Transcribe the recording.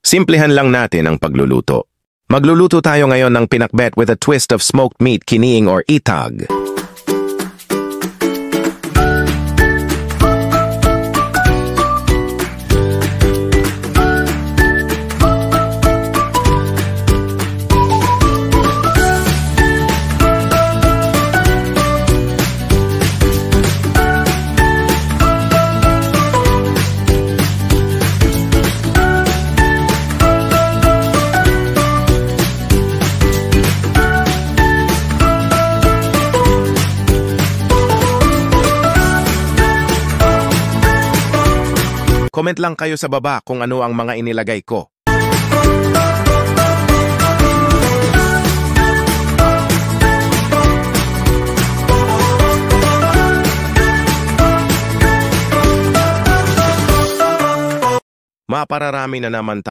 Simplihan lang natin ang pagluluto. Magluluto tayo ngayon ng pinakbet with a twist of smoked meat, kiniing or itag. Comment lang kayo sa baba kung ano ang mga inilagay ko. Mapararami na naman tayo.